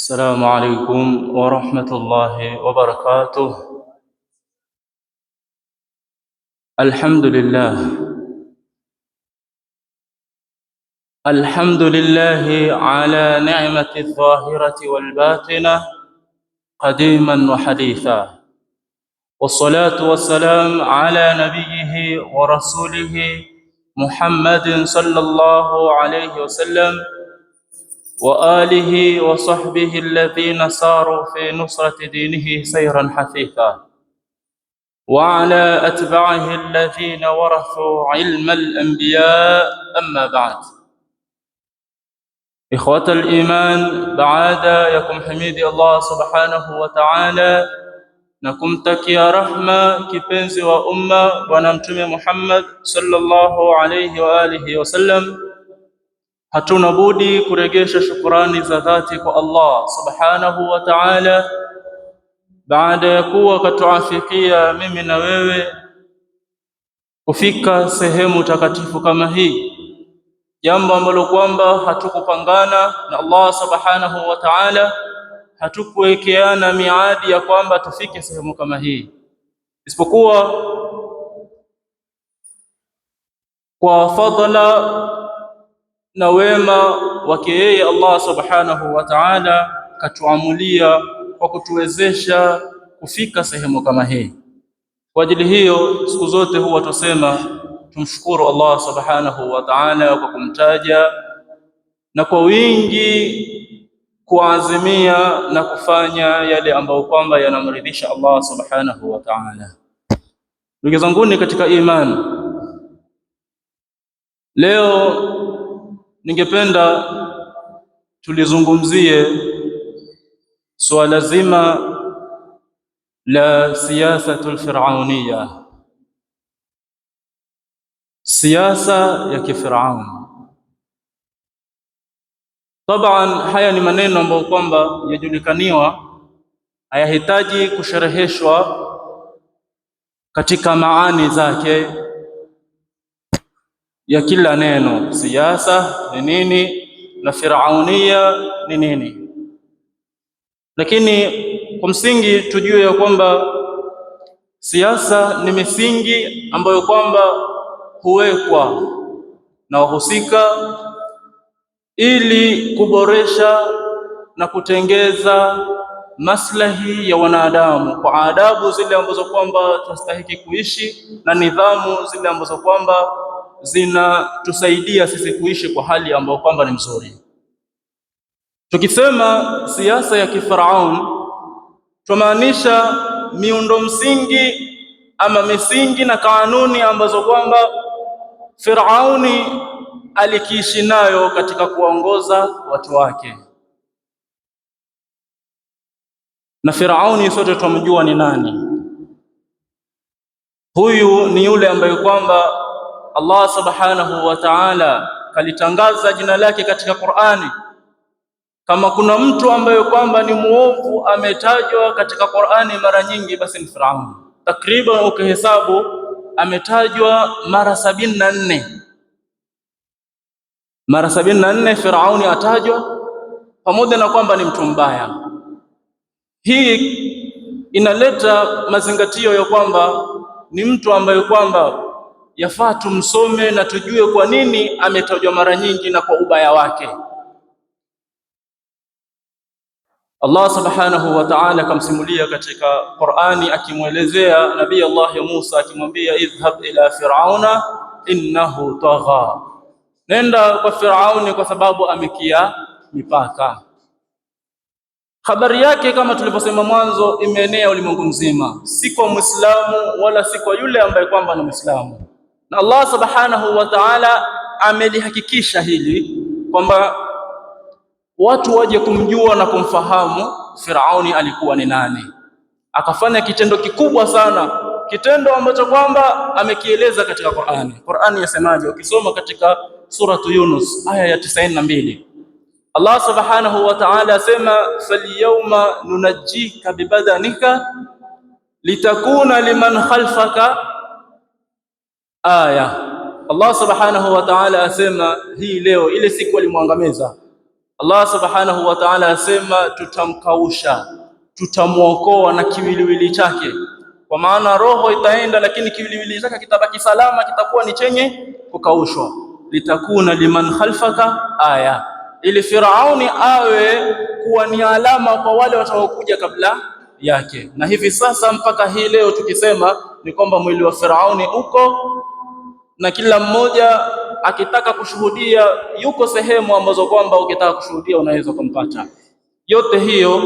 السلام عليكم ورحمة الله وبركاته. الحمد لله على نعمة الظاهرة والباطنة قديما وحديثا، والصلاة والسلام على نبيه ورسوله محمد صلى الله عليه وسلم وآله وصحبه الذين ساروا في نصرة دينه سيرا حثيثا، وعلى أتباعه الذين ورثوا علم الأنبياء. أما بعد، إخوة الإيمان، بعد يكم حميد الله سبحانه وتعالى نكمتكي رحمة كبنز وأمة ونمتم محمد صلى الله عليه وآله وسلم. Hatuna budi kuregesha shukurani za dhati kwa Allah subhanahu wa ta'ala, baada ya kuwa katuafikia mimi na wewe kufika sehemu takatifu kama hii, jambo ambalo kwamba hatukupangana na Allah subhanahu wa ta'ala, hatukuwekeana miadi ya kwamba tufike sehemu kama hii, isipokuwa kwa fadhila na wema wake yeye Allah subhanahu wa ta'ala katuamulia kwa kutuwezesha kufika sehemu kama hii. Kwa ajili hiyo siku zote huwa tusema tumshukuru Allah subhanahu wa ta'ala kwa kumtaja na kwa wingi kuazimia na kufanya yale ambayo kwamba yanamridhisha Allah subhanahu wa ta'ala. Ndugu zanguni katika imani, leo ningependa tulizungumzie suala zima la siyasatul fir'auniyya, siasa ya kifiraun. Taban, haya ni maneno ambayo kwamba yajulikaniwa, hayahitaji kushereheshwa katika maani zake ya kila neno. Siasa ni nini na fir'aunia ni nini? Lakini kwa msingi tujue ya kwamba siasa ni misingi ambayo kwamba huwekwa na wahusika ili kuboresha na kutengeza maslahi ya wanadamu kwa adabu zile ambazo kwamba tunastahili kuishi na nidhamu zile ambazo kwamba zinatusaidia sisi kuishi kwa hali ambayo kwamba ni mzuri. Tukisema siasa ya kifaraun, tumaanisha miundo msingi ama misingi na kanuni ambazo kwamba Firauni alikiishi nayo katika kuongoza watu wake. Na Firauni sote tumjua ni nani. Huyu ni yule ambaye kwamba Allah subhanahu wa ta'ala kalitangaza jina lake katika Qur'ani. Kama kuna mtu ambaye kwamba ni muovu ametajwa katika Qur'ani mara nyingi, basi ni Firauni. Takriban ukihesabu ametajwa mara 74. Mara 74 Firauni atajwa, pamoja na kwamba ni mtu mbaya. Hii inaleta mazingatio ya kwamba ni mtu ambaye kwamba yafaa tumsome na tujue kwa nini ametajwa mara nyingi na kwa ubaya wake. Allah subhanahu wa ta'ala kamsimulia katika Qur'ani akimwelezea Nabii Allah Musa akimwambia, idhhab ila fir'auna innahu tagha, nenda kwa Firauni kwa sababu amekia mipaka. Habari yake kama tulivyosema mwanzo imeenea ulimwengu mzima, si kwa Muislamu wala si kwa yule ambaye kwamba ni Muislamu. Na Allah subhanahu wa ta'ala amelihakikisha hili kwamba watu waje kumjua na kumfahamu Firauni alikuwa ni nani. Akafanya kitendo kikubwa sana, kitendo ambacho kwamba amekieleza katika Qur'ani. Qur'ani yasemaje? Ukisoma katika suratu Yunus aya ya 92, Allah subhanahu wa ta'ala asema, falyawma nunajjika bibadanika litakuna liman khalfaka aya. Allah subhanahu wa ta'ala asema hii leo, ile siku alimwangamiza Allah subhanahu wa ta'ala asema tutamkausha, tutamuokoa na kiwiliwili chake. Kwa maana roho itaenda, lakini kiwiliwili chake kitabaki salama, kitakuwa ni chenye kukaushwa. Litakuna liman khalfaka aya, ili Firauni awe kuwa ni alama kwa wale watakokuja kabla yake. Na hivi sasa mpaka hii leo tukisema ni kwamba mwili wa Firauni uko, na kila mmoja akitaka kushuhudia yuko sehemu ambazo kwamba ukitaka kushuhudia unaweza kumpata. Yote hiyo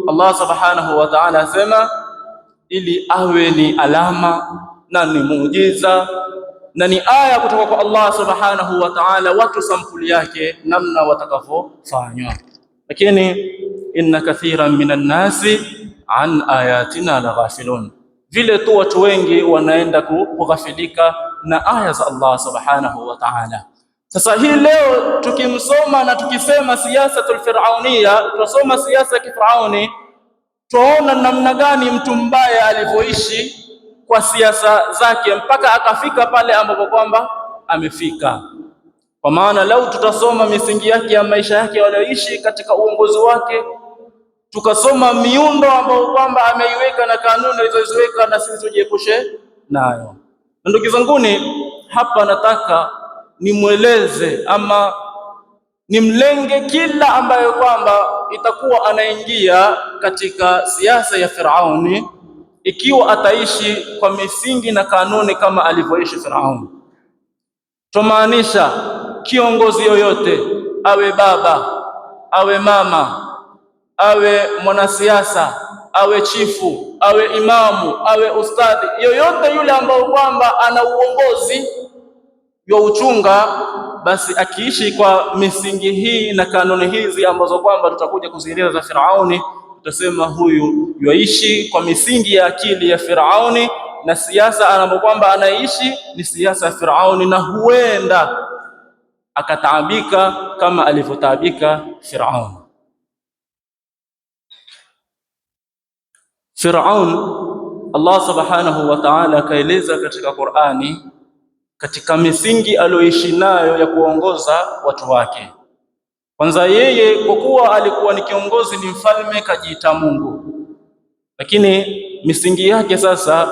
Allah subhanahu wa ta'ala asema ili awe ni alama na ni muujiza na ni aya kutoka kwa Allah subhanahu wa ta'ala, watu sampuli yake namna watakavyofanywa. Lakini inna kathiran minan nasi an ayatina laghafilun, vile tu watu wengi wanaenda kughafilika na aya za Allah subhanahu wa ta'ala. Sasa hii leo tukimsoma na tukisema siyasatul fir'auniyya, tusoma siasa ya kifirauni, tuona namna gani mtu mbaya alivyoishi kwa siasa zake mpaka akafika pale ambapo kwamba amefika. Kwa maana lau tutasoma misingi yake ya maisha yake walioishi katika uongozi wake, tukasoma miundo ambayo kwamba ameiweka na kanuni alizoziweka, na sisi tujiepushe nayo. Ndugu zanguni, hapa nataka nimweleze ama nimlenge kila ambayo kwamba itakuwa anaingia katika siasa ya Firauni, ikiwa ataishi kwa misingi na kanuni kama alivyoishi Firauni. Tumaanisha kiongozi yoyote, awe baba, awe mama, awe mwanasiasa, awe chifu, awe imamu, awe ustadhi, yoyote yule ambao kwamba ana uongozi wa uchunga, basi akiishi kwa misingi hii na kanuni hizi ambazo kwamba tutakuja kuzieleza za Firauni, tutasema huyu yaishi kwa misingi ya akili ya Firauni, na siasa ambayo kwamba anaishi ni siasa ya Firauni, na huenda akataabika kama alivyotaabika Firauni. Firaun, Allah subhanahu wa ta'ala akaeleza katika Qur'ani katika misingi aliyoishi nayo ya kuongoza watu wake. Kwanza, yeye kwa kuwa alikuwa ni kiongozi, ni mfalme, kajiita Mungu, lakini misingi yake sasa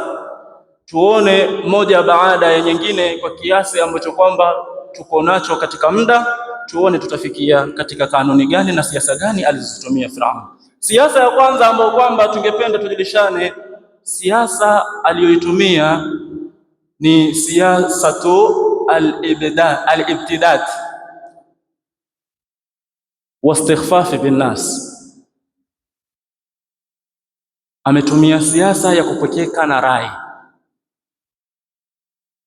tuone moja baada ya nyingine kwa kiasi ambacho kwamba tuko nacho katika muda, tuone tutafikia katika kanuni gani na siasa gani alizotumia Firaun. Siasa ya kwanza ambayo kwamba tungependa tujulishane, siasa aliyoitumia ni siyasatu al-ibtidad wa istighfaf bin nas. Ametumia siasa ya kupokeka na rai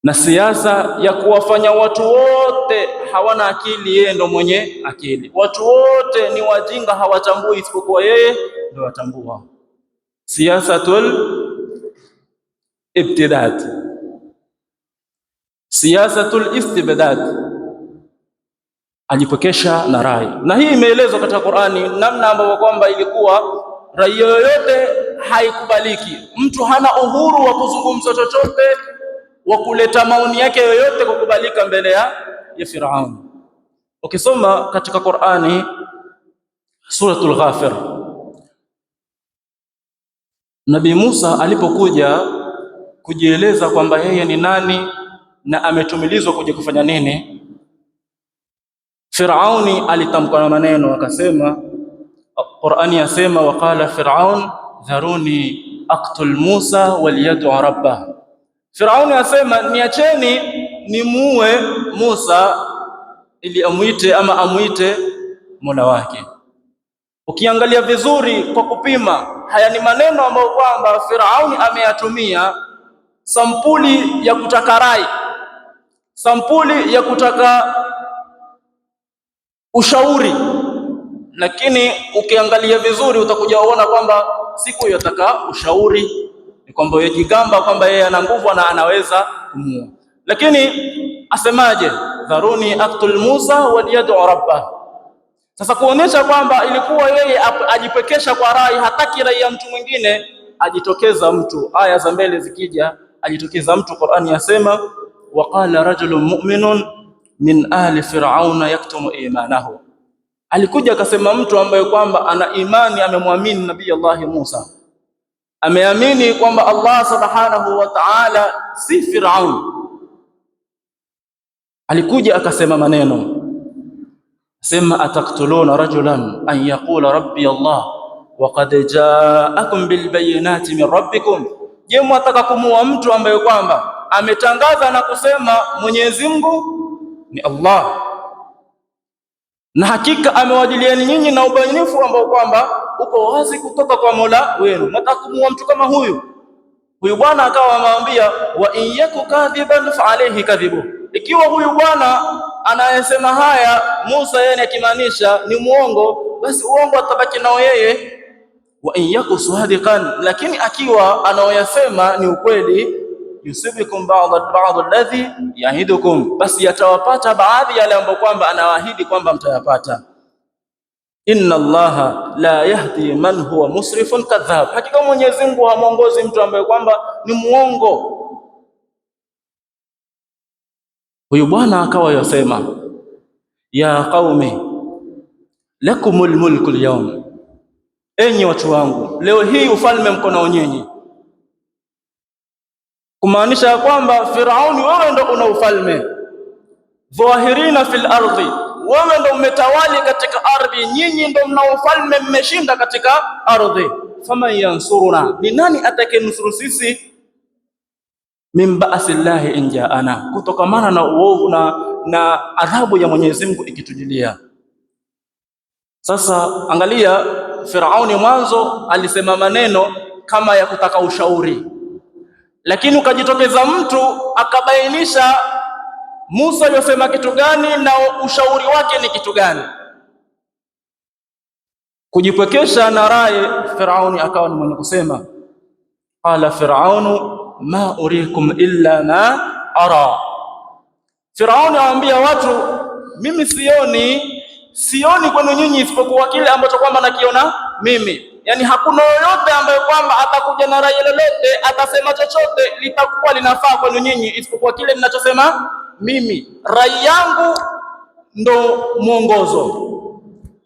na siasa ya kuwafanya watu wote hawana akili, yeye ndo mwenye akili. Watu wote ni wajinga, hawatambui isipokuwa yeye ndo watambua. Siyasatul ibtidad, siyasatul istibdad, ajipokesha na rai. Na hii imeelezwa katika Qur'ani namna ambayo kwamba ilikuwa rai yoyote haikubaliki. Mtu hana uhuru wa kuzungumza chochote, wa kuleta maoni yake yoyote kukubalika mbele ya Firaun. Ukisoma katika Qur'ani suratul Ghafir, Nabii Musa alipokuja kujieleza kwamba yeye ni nani na ametumilizwa kuja kufanya nini, Firauni alitamka na maneno akasema, Qur'ani yasema, waqala Firaun dharuni aqtul Musa waliyad'u rabbah. Firauni asema niacheni nimuue Musa ili amuite Mola wake. Ukiangalia vizuri kwa kupima, haya ni maneno ambayo kwamba Firauni ameyatumia sampuli ya kutaka rai, sampuli ya kutaka ushauri, lakini ukiangalia vizuri utakuja uona kwamba siku yataka ushauri, ni kwamba yajigamba kwamba yeye ana nguvu na anaweza kumua. Lakini asemaje? Dharuni aqtul Musa waliyad'u rabbah. Sasa kuonyesha kwamba ilikuwa yeye ajipekesha kwa rai, hataki rai ya mtu mwingine, ajitokeza mtu. Aya za mbele zikija, ajitokeza mtu. Qur'ani yasema, waqala rajulun mu'minun min ahli fir'auna yaktumu imanahu. Alikuja akasema mtu ambaye kwamba ana imani, amemwamini Nabii Allah Musa, ameamini kwamba Allah subhanahu wa ta'ala si Firaun. Alikuja akasema maneno, sema ataktuluna rajulan an yaqula rabbi Allah wa qad ja'akum bil bayinati min rabbikum. Je, mwataka kumuua mtu ambaye kwamba ametangaza na kusema Mwenyezi Mungu ni Allah, na hakika amewajilieni nyinyi na ubainifu ambao kwamba uko wazi kutoka kwa Mola wenu? Mwataka kumuua mtu kama huyu? Huyu bwana akawa amwambia, wa in yaku kadhiban fa alayhi kadhibu. Ikiwa huyu bwana anayesema haya Musa yeye akimaanisha ni muongo, basi uongo atabaki nao yeye. Wa in yaku sadiqan, lakini akiwa anaoyasema ni ukweli, yusibikum ba'd alladhi yahidukum, basi yatawapata baadhi yale ambayo kwamba anawaahidi kwamba mtayapata. Inna Allaha la yahdi man huwa musrifun kadhab, hakika Mwenyezi Mungu hamuongozi mtu ambaye kwamba ni muongo. Huyu bwana akawa yasema, ya qaumi lakumul mulku al-yawm, enyi watu wangu, leo hii ufalme mkono nyinyi. Kumaanisha kwamba Firauni, wewe ndo una ufalme, dhahirina fil ardhi, wewe ndo umetawali katika ardhi, nyinyi ndo mna ufalme, mmeshinda katika ardhi. Faman yansuruna, ni nani atakayenusuru sisi? Min ba'si llahi in ja'ana, kutokamana na uovu na adhabu ya Mwenyezi Mungu ikitujilia. Sasa angalia, Firauni mwanzo alisema maneno kama ya kutaka ushauri, lakini ukajitokeza mtu akabainisha Musa yosema kitu gani na ushauri wake ni kitu gani. Kujipwekesha na rai, Firauni akawa ni mwenye kusema, qala Firaunu ma urikum illa ma ara. Firauni awaambia watu, mimi sioni kwenu nyinyi isipokuwa kile ambacho kwamba nakiona mimi. Yani hakuna yoyote ambaye kwamba atakuja na rai lolote, atasema chochote litakuwa linafaa kwenu nyinyi isipokuwa kile ninachosema mimi. Rai yangu ndo mwongozo,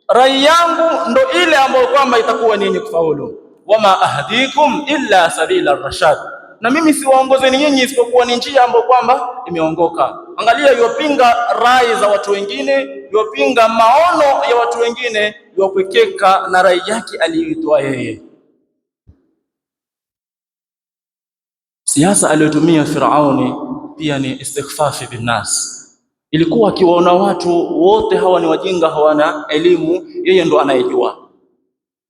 rai yangu ndo ile ambayo kwamba itakuwa nyinyi kufaulu. Wama ahdikum illa sabila rashad, na mimi siwaongozeni nyinyi isipokuwa ni njia ambayo kwamba imeongoka. Angalia, yopinga rai za watu wengine, yopinga maono ya watu wengine, yopwekeka na rai yake aliyoitoa yeye. Siasa aliyotumia Firauni pia ni istighfafi binnas. Ilikuwa akiwaona watu wote hawa ni wajinga, hawana elimu, yeye ndo anayejua.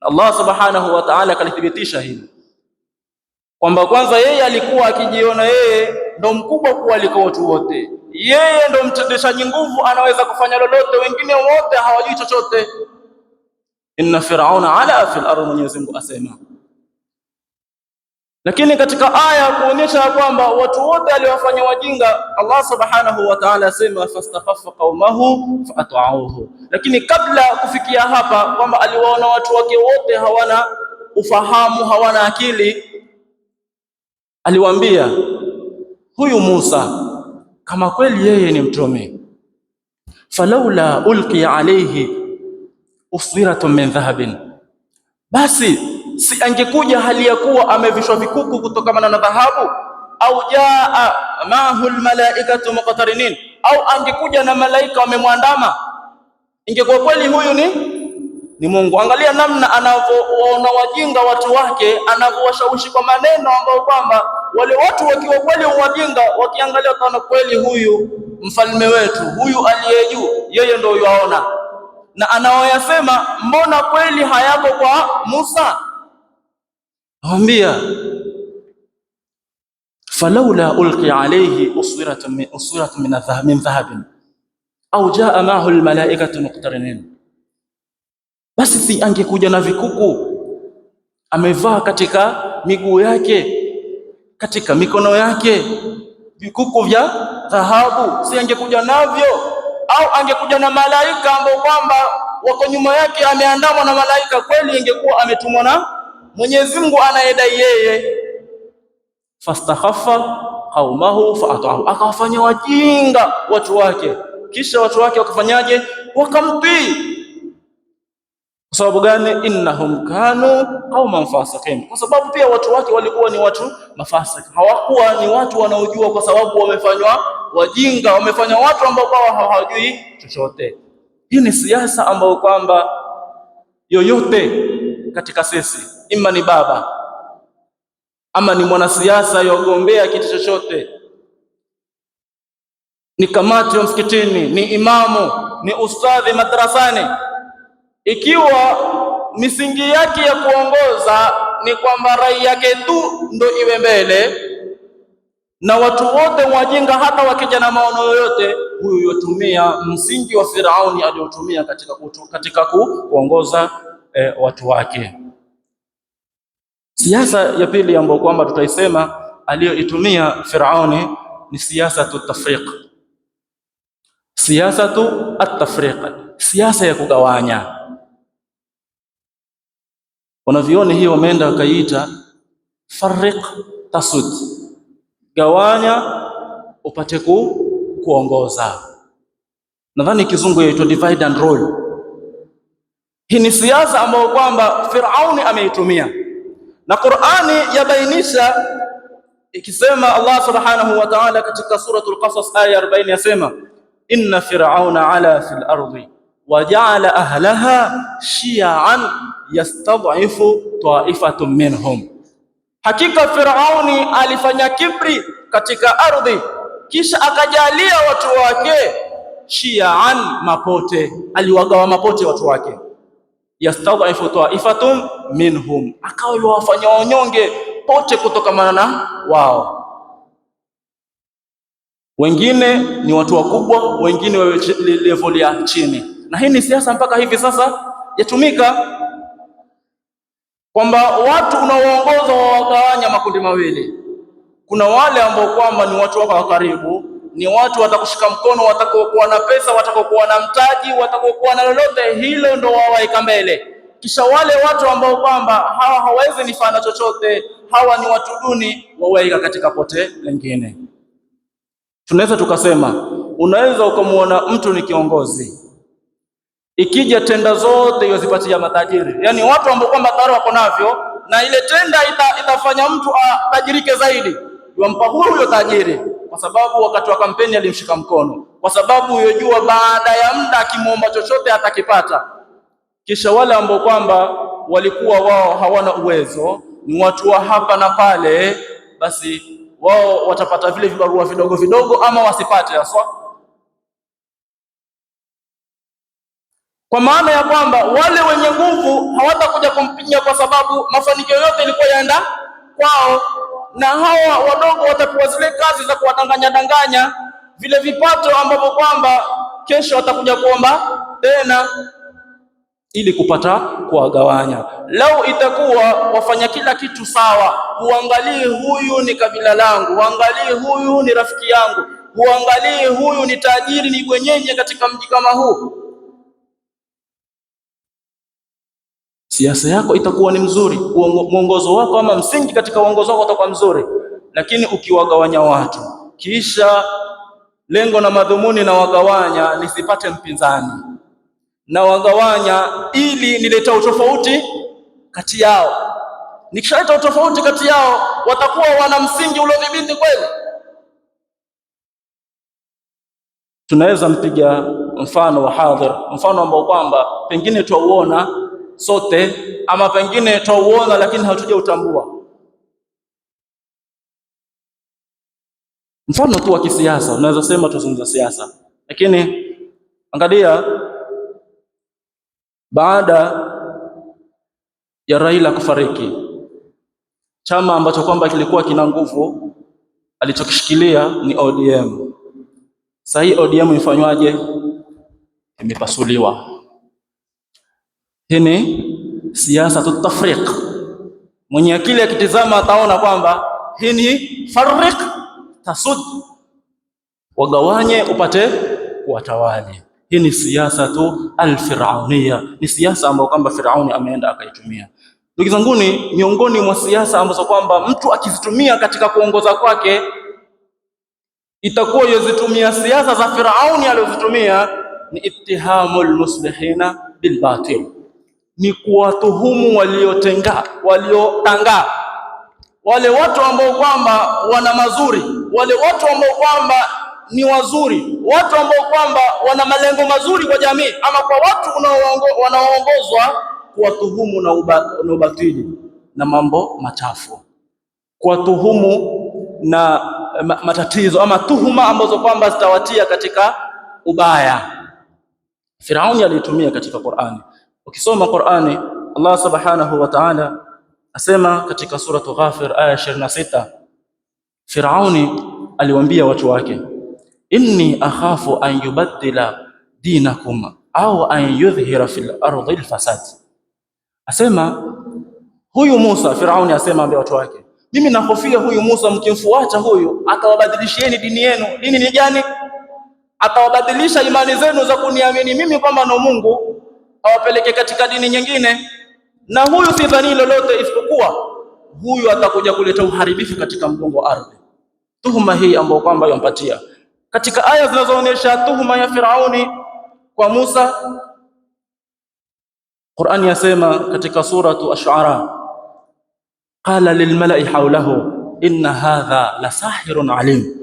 Allah subhanahu wa ta'ala kalithibitisha hili kwamba kwanza yeye alikuwa akijiona yeye ndo mkubwa kuliko watu wote, yeye ndo mtendeshaji nguvu, anaweza kufanya lolote, wengine wote hawajui chochote. Inna Firauna ala fil ardh, Mwenyezi Mungu asema. Lakini katika aya kuonyesha kwamba watu wote aliwafanya wajinga, Allah subhanahu wa ta'ala asema fastakhaffa qaumahu fa'ata'uhu. Lakini kabla kufikia hapa kwamba aliwaona watu wake wote hawana ufahamu, hawana akili, aliwaambia huyu Musa, kama kweli yeye ni mtume, falaula ulqiya alayhi uswiratun min dhahabin, basi si angekuja hali ya kuwa amevishwa vikuku kutokana na dhahabu, au jaa maahu almalaikatu muqtarinin, au angekuja na malaika wamemwandama, ingekuwa kweli huyu ni Mungu. Angalia namna anavyoona wajinga watu wake, anavyowashawishi kwa maneno ambayo kwamba wale watu wakiwa kweli wajinga, wakiangalia kana kweli huyu mfalme wetu, huyu aliye juu, yeye ndio yuaona, na anaoyasema mbona kweli hayako kwa Musa. Awambia falaula ulqiya alayhi uswiratun min dhahabin au jaa ma'ahu almalaikatu muqtarinin, basi si angekuja na vikuku amevaa katika miguu yake, katika mikono yake, vikuku vya dhahabu, si angekuja navyo? Au angekuja na malaika ambao kwamba wako nyuma yake, ameandamwa na malaika, kweli ingekuwa ametumwa na Mwenyezi Mungu anayedai yeye. Fastakhaffa qaumahu fa'ata'u, akawafanya wajinga watu wake, kisha watu wake wakafanyaje? Wakamtii. sababu gani? Innahum kanu qauman fasiqin, kwa sababu pia watu wake walikuwa ni watu mafasik, hawakuwa ni watu wanaojua, kwa sababu wamefanywa wajinga, wamefanya watu ambao hawajui chochote. Hii ni siasa ambayo kwamba yoyote katika sisi, ima ni baba ama ni mwanasiasa yogombea kitu chochote, ni kamati ya msikitini, ni imamu, ni ustadhi madrasani, ikiwa misingi yake ya kuongoza ni kwamba rai yake tu ndo iwe mbele na watu wote wajinga, hata wakija na maono yoyote, huyu yotumia msingi wa Firauni aliotumia katika kuongoza watu wake. Siasa ya pili ambayo kwamba tutaisema aliyoitumia Firauni ni siyasatu tafriq. Siyasatu at-tafriq, siasa ya kugawanya. Wanavioni hii wameenda wakaiita farriq tasud, gawanya upate kuongoza. Nadhani kizungu yaitwa divide and rule. Hii ni siasa ambayo kwamba Firauni ameitumia, na Qur'ani yabainisha ikisema, Allah subhanahu wa ta'ala katika suratul Qasas aya 40 yasema, inna fir'auna ala fil ardi wa ja'ala ahlaha shi'an yastad'ifu ta'ifatun minhum, hakika Firauni alifanya kibri katika ardhi, kisha akajalia watu wake shi'an, mapote, aliwagawa mapote watu wake. Yastad'ifu ta'ifatun minhum, akawa wafanya wanyonge pote kutokamana na wao. Wengine ni watu wakubwa, wengine wa level ya chini. Na hii ni siasa mpaka hivi sasa yatumika, kwamba watu unaoongoza wawagawanya makundi mawili. Kuna wale ambao kwamba ni watu wako wa karibu, ni watu watakushika mkono, watakokuwa na pesa, watakokuwa na mtaji, watakokuwa na lolote, hilo ndo wawaika mbele. Kisha wale watu ambao kwamba hawa hawawezi nifana chochote, hawa ni watu duni, wawaika katika pote lingine. Tunaweza tukasema, unaweza ukamuona mtu ni kiongozi, ikija tenda zote yozipatia matajiri, yani watu ambao kwamba tayari wako navyo, na ile tenda itafanya mtu atajirike zaidi, yampa huyo tajiri, kwa sababu wakati wa kampeni alimshika mkono, kwa sababu yojua baada ya muda akimuomba chochote atakipata. Kisha wale ambao kwamba walikuwa wao hawana uwezo, ni watu wa hapa na pale, basi wao watapata vile vibarua vidogo vidogo, ama wasipate haswa, kwa maana ya kwamba wale wenye nguvu hawatakuja kumpinya, kwa sababu mafanikio yote ilikuwa yaenda kwao, na hawa wadogo watapewa zile kazi za kuwadanganya vile vipato ambavyo kwamba kesho watakuja kuomba tena ili kupata kuwagawanya. Lau itakuwa wafanya kila kitu sawa, huangalie huyu ni kabila langu, huangalie huyu ni rafiki yangu, huangalie huyu ni tajiri, ni gwenyenye katika mji kama huu, siasa yako itakuwa ni mzuri, mwongozo wako ama msingi katika uongozo wako utakuwa mzuri. Lakini ukiwagawanya watu, kisha lengo na madhumuni na wagawanya nisipate mpinzani, na wagawanya ili nileta utofauti kati yao, nikishaleta utofauti kati yao watakuwa wana msingi uliodhibiti kweli. Tunaweza mpiga mfano wa hadhir, mfano ambao kwamba pengine tuauona sote, ama pengine tuauona lakini hatujautambua. Mfano tu wa kisiasa, unaweza sema tuzungumza siasa, lakini angalia, baada ya Raila kufariki, chama ambacho kwamba kilikuwa kina nguvu alichokishikilia ni ODM. Sasa hii ODM ifanywaje? Imepasuliwa. Hii ni siasa tutafriq. Mwenye akili akitizama ataona kwamba hii ni farriq tasud, wagawanye upate kuwatawali. Hii ni siasa tu al-Firauniya, ni siasa ambayo kwamba Firauni ameenda akaitumia. Ndugu zangu, ni miongoni mwa siasa ambazo kwamba mtu akizitumia katika kuongoza kwake, itakuwa yozitumia siasa za Firauni alizozitumia, ni ittihamul muslihina bil batil, ni kuwatuhumu waliotangaa, wale watu ambao kwamba wana mazuri, wale watu ambao kwamba ni wazuri, watu ambao kwamba wana malengo mazuri kwa jamii ama kwa watu wanaoongozwa, kuwatuhumu na ubatili na mambo machafu, kuwatuhumu na matatizo ama tuhuma ambazo kwamba zitawatia katika ubaya. Firauni alitumia katika Qur'ani. Ukisoma Qur'ani, Allah subhanahu wa ta'ala asema katika suratu Ghafir aya 26, Firauni aliwaambia watu wake, inni akhafu an yubaddila dinakum au an yudhhira fil ardi alfasad. Asema huyu Musa, Firauni asema ambia watu wake, mimi nahofia huyu Musa mkimfuata huyu atawabadilishieni dini yenu. Dini ni gani? Atawabadilisha imani zenu za kuniamini mimi kwamba ndo Mungu, awapeleke katika dini nyingine. Na huyu si dhani lolote isipokuwa huyu atakuja kuleta uharibifu katika mgongo wa ardhi. Tuhuma hii ambayo kwamba yampatia katika aya zinazoonyesha tuhuma ya Firauni kwa Musa, Qur'ani yasema katika suratu Ash-Shu'ara, qala lilmala'i hawlahu inna hadha la sahirun alim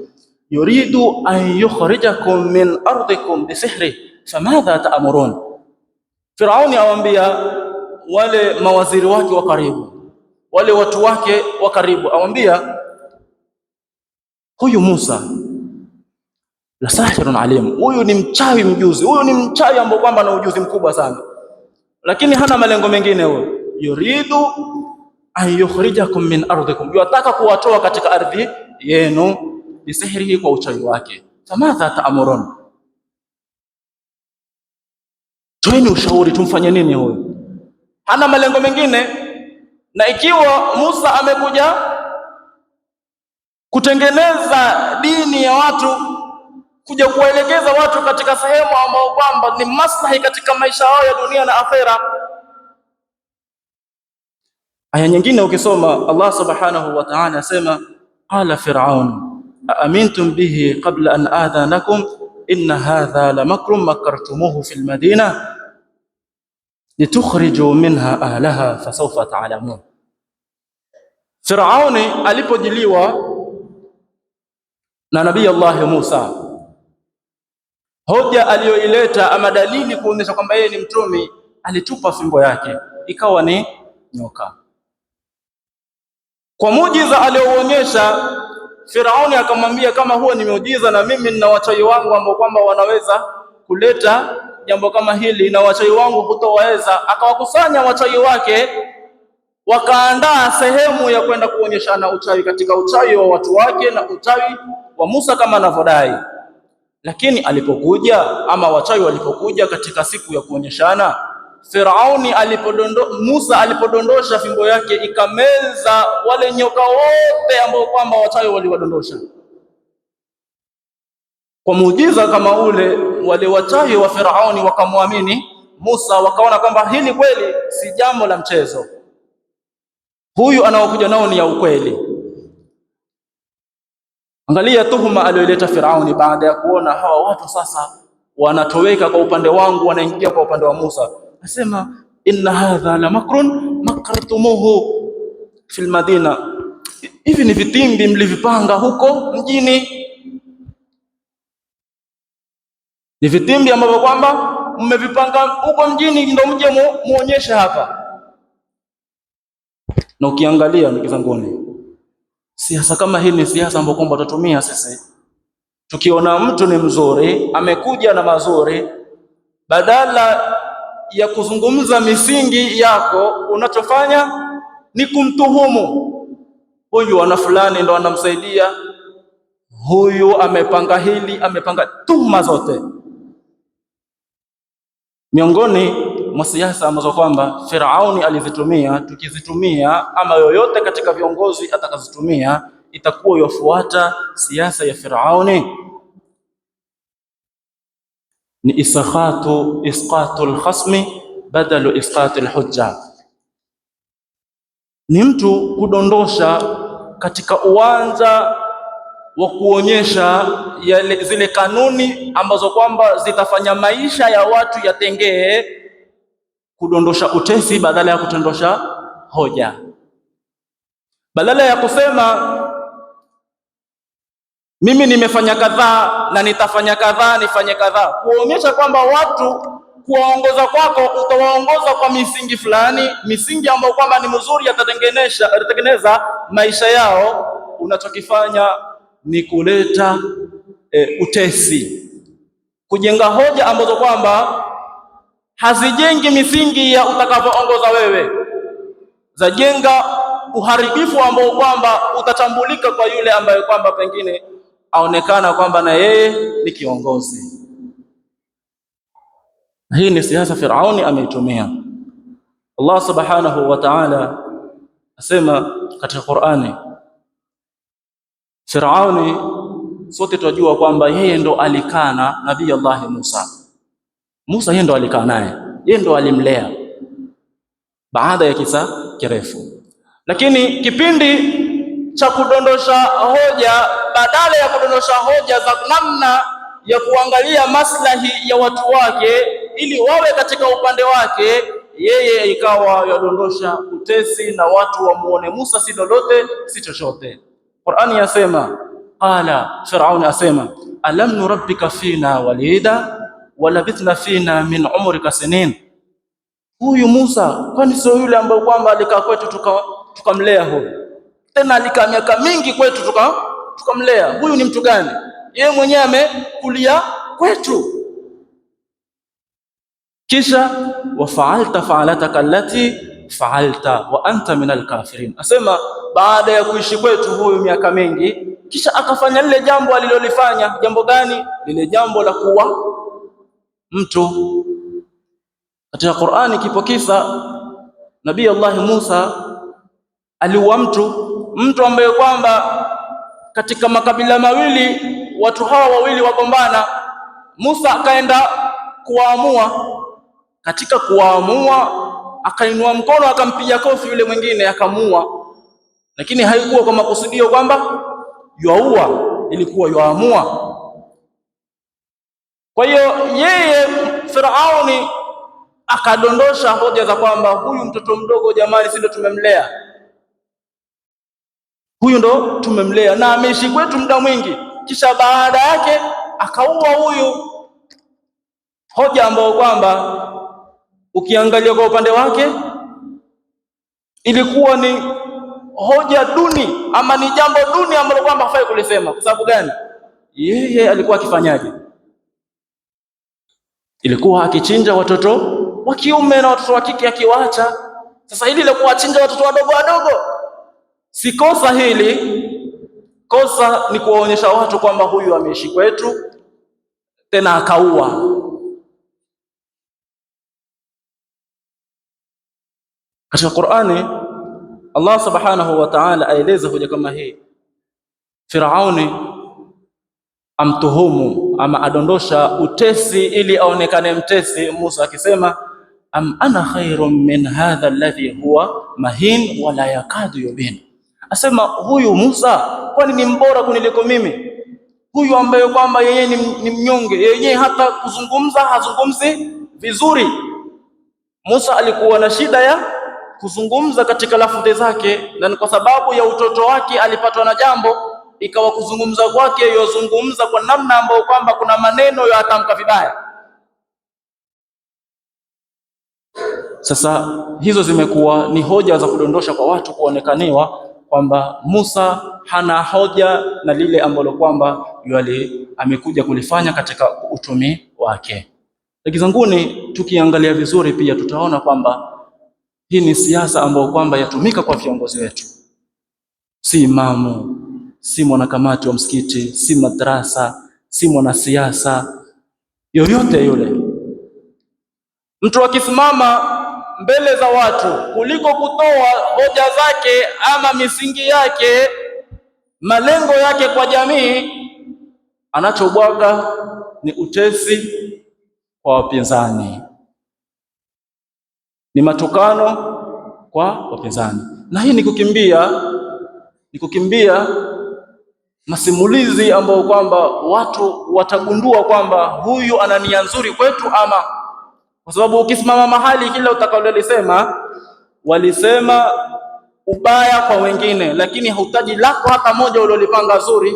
yuridu an yukhrijakum min ardikum bisihri famadha ta'murun. Firauni awaambia wale mawaziri wake wa karibu, wale watu wake wa karibu, awaambia huyu Musa la sahirun alim, huyu ni mchawi mjuzi, huyu ni mchawi ambaye kwamba ana ujuzi mkubwa sana, lakini hana malengo mengine. Huyo yuridu an yukhrijakum min ardikum, yataka kuwatoa katika ardhi yenu, bisihrihi, kwa uchawi wake. Famadha ta'murun, toeni ushauri, tumfanye nini huyu? Hana malengo mengine. Na ikiwa Musa amekuja kutengeneza dini ya watu, kuja kuwaelekeza watu katika sehemu ambao kwamba ni maslahi katika maisha yao ya dunia na akhera. Aya nyingine ukisoma, Allah subhanahu wa ta'ala asema, qala fir'aun aamintum bihi qabla an adhanakum inna hadha lamakrun makartumuhu fil madina litukhriju minha ahlaha fasawfa ta'lamun. Firauni alipojiliwa na Nabii Allah Musa, hoja aliyoileta ama dalili kuonyesha kwamba yeye ni mtume, alitupa fimbo yake ikawa ni nyoka. Kwa muujiza alioonyesha, Firauni akamwambia, kama huo ni muujiza na mimi nina wachawi wangu ambao kwamba wanaweza kuleta jambo kama hili, na wachawi wangu hutoweza. Akawakusanya wachawi wake, wakaandaa sehemu ya kwenda kuonyeshana uchawi, katika uchawi wa watu wake na uchawi wa Musa kama anavyodai. Lakini alipokuja ama wachawi walipokuja katika siku ya kuonyeshana, Firauni Musa alipodondosha fimbo yake ikameza wale nyoka wote ambao kwamba wachawi waliwadondosha. Kwa muujiza kama ule, wale wachawi wa Firauni wakamwamini Musa, wakaona kwamba hili kweli si jambo la mchezo, huyu anaokuja nao ni ya ukweli. Angalia tuhuma aliyoleta Firauni baada ya kuona hawa watu sasa wanatoweka kwa upande wangu, wanaingia kwa upande wa Musa. Asema inna hadha la makrun makartumuhu fil madina, hivi ni vitimbi mlivipanga huko mjini, ni vitimbi ambavyo kwamba mmevipanga huko mjini, ndio mje muonyeshe hapa. Na ukiangalia ndugu zanguni, siasa kama hii ni siasa ambayo kwamba tutatumia sisi. Tukiona mtu ni mzuri, amekuja na mazuri, badala ya kuzungumza misingi yako, unachofanya ni kumtuhumu. Huyu ana fulani ndo anamsaidia, huyu amepanga hili, amepanga tuhuma zote. Miongoni mwa siasa ambazo kwamba Firauni alizitumia, tukizitumia ama yoyote katika viongozi atakazitumia, itakuwa yafuata siasa ya Firauni, ni isqatul khasmi badalu isqatil hujja. Ni mtu kudondosha katika uwanja wa kuonyesha zile kanuni ambazo kwamba zitafanya maisha ya watu yatengee, kudondosha utesi badala ya kutondosha hoja, badala ya kusema mimi nimefanya kadhaa na nitafanya kadhaa, nifanye kadhaa, kuonyesha kwamba watu kuwaongoza kwako utawaongoza kwa misingi fulani, misingi ambayo kwamba ni mzuri, yatatengeneza maisha yao. Unachokifanya ni kuleta utesi, kujenga hoja ambazo kwamba hazijengi misingi ya utakavyoongoza wewe, zajenga uharibifu ambao kwamba utatambulika kwa yule ambaye kwamba pengine aonekana kwamba na yeye ni kiongozi. Hii ni siasa Firauni ameitumia. Allah subhanahu wa ta'ala asema katika Qur'ani, Firauni sote tunajua kwamba yeye ndo alikana Nabii Allah Musa, yeye ndo alikaa naye, yeye ndo alimlea baada ya kisa kirefu. Lakini kipindi cha kudondosha hoja, badala ya kudondosha hoja za namna ya kuangalia maslahi ya watu wake ili wawe katika upande wake, yeye ikawa yadondosha utesi na watu wamuone Musa si lolote si chochote. Qur'ani yasema, qala Firauni asema, alam nurabbika fina walida walabithna fina min umrika sinin. Huyu Musa kwani sio yule ambaye kwamba alikaa kwetu tukamlea huyu, tena alikaa miaka mingi kwetu tukamlea? Huyu ni mtu gani? Yeye mwenyewe amekulia kwetu. Kisha wafaalta faalataka allati faalta wa anta min alkafirin, asema baada ya kuishi kwetu huyu miaka mingi, kisha akafanya lile jambo alilolifanya. Jambo gani? Lile jambo la kuwa mtu. Katika Qur'ani kipo kisa Nabii Allah Musa aliua mtu ambaye kwamba katika makabila mawili, watu hawa wawili wagombana. Musa akaenda kuwaamua. Katika kuwaamua akainua mkono akampiga kofi yule mwingine akamuua, lakini haikuwa kwa makusudio kwamba yuaua, ilikuwa yuamua. Kwa hiyo yeye Firauni akadondosha hoja za kwamba huyu mtoto mdogo, jamani, si ndo tumemlea huyu, ndo tumemlea na ameishi kwetu muda mwingi, kisha baada yake akaua huyu. Hoja ambayo kwamba ukiangalia kwa upande wake ilikuwa ni hoja duni, ama ni jambo duni ambalo kwamba hafai kulisema. Kwa sababu gani? Yeye alikuwa akifanyaje? Ilikuwa akichinja watoto wa kiume na watoto wa kike akiwaacha. Sasa hili la kuwachinja watoto wadogo wadogo si kosa hili. Kosa ni kuwaonyesha watu kwamba huyu ameishi kwetu, tena akaua. Katika Qur'ani Allah subhanahu wa ta'ala aeleza hoja kama hii. Firauni amtuhumu ama adondosha utesi ili aonekane mtesi Musa, akisema am ana khairun min hadha alladhi huwa mahin wala yakadu yubin. Asema huyu Musa kwani ni mbora kuniliko mimi, huyu ambaye kwamba yeye ni mnyonge, yeye hata kuzungumza hazungumzi vizuri. Musa alikuwa na shida ya kuzungumza katika lafudhi zake, na kwa sababu ya utoto wake alipatwa na jambo, ikawa kuzungumza kwake yozungumza kwa namna ambayo kwamba kuna maneno yatamka vibaya. Sasa hizo zimekuwa ni hoja za kudondosha kwa watu kuonekaniwa kwamba Musa hana hoja na lile ambalo kwamba yule amekuja kulifanya katika utumi wake. Ndugu zanguni, tukiangalia vizuri pia tutaona kwamba hii ni siasa ambayo kwamba yatumika kwa viongozi wetu, si imamu, si mwanakamati wa msikiti, si madrasa, si mwanasiasa yoyote yule. Mtu akisimama mbele za watu, kuliko kutoa hoja zake ama misingi yake, malengo yake kwa jamii, anachobwaga ni utesi kwa wapinzani, ni matukano kwa wapinzani. Na hii ni kukimbia masimulizi ambayo kwamba watu watagundua kwamba huyu ana nia nzuri kwetu ama kwa sababu ukisimama mahali kila utakalolisema walisema ubaya kwa wengine, lakini hautaji lako hata moja ulilopanga zuri.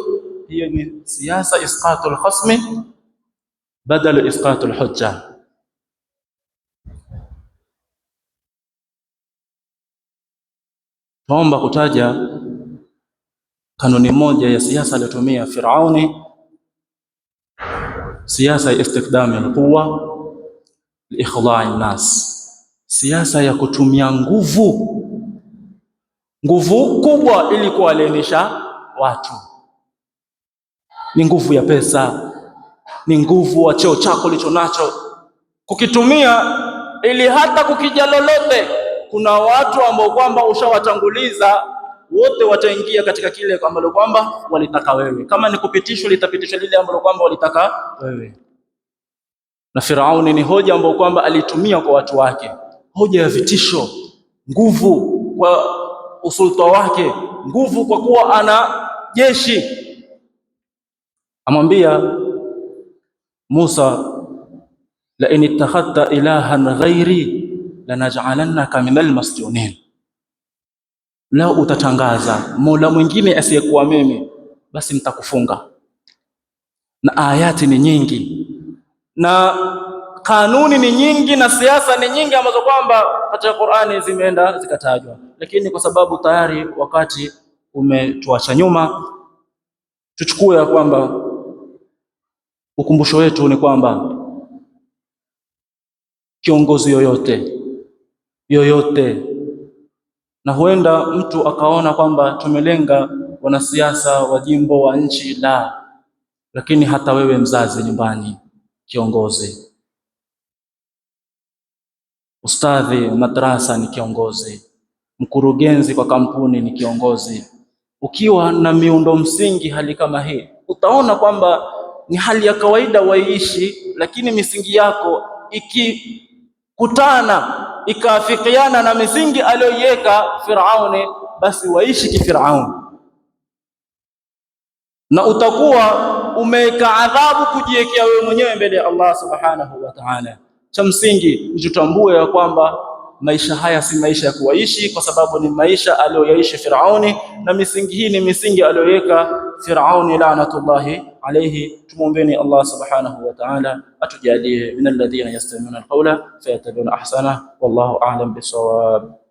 Hiyo ni siasa isqatul khasmi badala isqatul hujja. Naomba kutaja kanuni moja ya siasa aliyotumia Firauni, siasa ya istikdami alquwa liikhdai nnas, siasa ya kutumia nguvu kubwa ili kuwalenisha watu. Ni nguvu ya pesa, ni nguvu wa cheo chako licho nacho, kukitumia ili hata kukija lolote, kuna watu ambao kwamba ushawatanguliza wote wataingia katika kile ambalo kwamba walitaka wewe. Kama ni kupitishwa, litapitishwa lile ambalo kwamba walitaka wewe. Na Firauni ni hoja ambayo kwamba alitumia kwa watu wake, hoja ya vitisho, nguvu kwa usulta wake, nguvu kwa kuwa ana jeshi. Amwambia Musa, la in ittakhadta ilahan ghairi lanaj'alannaka minal masjunin, lao utatangaza mola mwingine asiyekuwa mimi, basi nitakufunga. Na ayati ni nyingi na kanuni ni nyingi na siasa ni nyingi ambazo kwamba katika Qur'ani zimeenda zikatajwa, lakini kwa sababu tayari wakati umetuacha nyuma, tuchukue ya kwamba ukumbusho wetu ni kwamba kiongozi yoyote, na huenda mtu akaona kwamba tumelenga wanasiasa wa jimbo wa nchi, la, lakini hata wewe mzazi nyumbani, kiongozi, ustadhi madrasa ni kiongozi, mkurugenzi kwa kampuni ni kiongozi. Ukiwa na miundo msingi hali kama hii, utaona kwamba ni hali ya kawaida waishi, lakini misingi yako ikikutana ikaafikiana na misingi aliyoiweka Firauni, basi waishi kifirauni, na utakuwa umeweka adhabu kujiwekea wewe mwenyewe mbele ya Allah subhanahu wa ta'ala. Cha msingi ujitambue ya kwamba maisha haya si maisha ya kuishi, kwa sababu ni maisha aliyoyaishi Firauni, na misingi hii ni misingi aliyoweka Firauni laanatullahi alayhi. Tumuombeeni Allah subhanahu wa ta'ala atujalie min alladhina yastami'una alqawla fayattabi'una ahsana, wallahu a'lam bisawab.